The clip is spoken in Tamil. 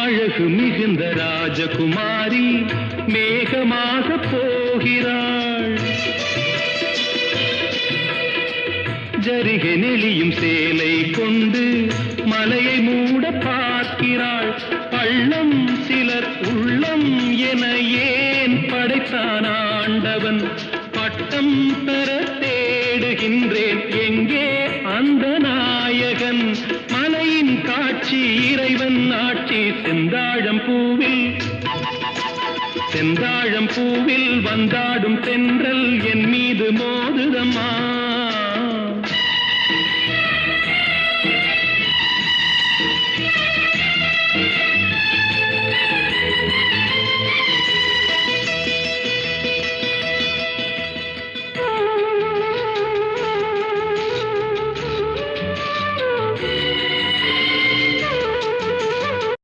அழகு மிகுந்த ராஜகுமாரி மேகமாக போகிறாள். ஜரிகை நெளியும் சேலை கொண்டு மலையை மூட பார்க்கிறாள். பள்ளம் சிலர் உள்ளம் என ஏன் படைத்தான் ஆண்டவன்? பட்டம் பெற தேடுகின்றேன், எங்கே அந்த நாயகன்? மலையின் காட்சி இறைவன் ஆட்சி. செந்தாழம் பூவில் வந்தாடும் தென்றல் என் மீது மோதுதம்மா.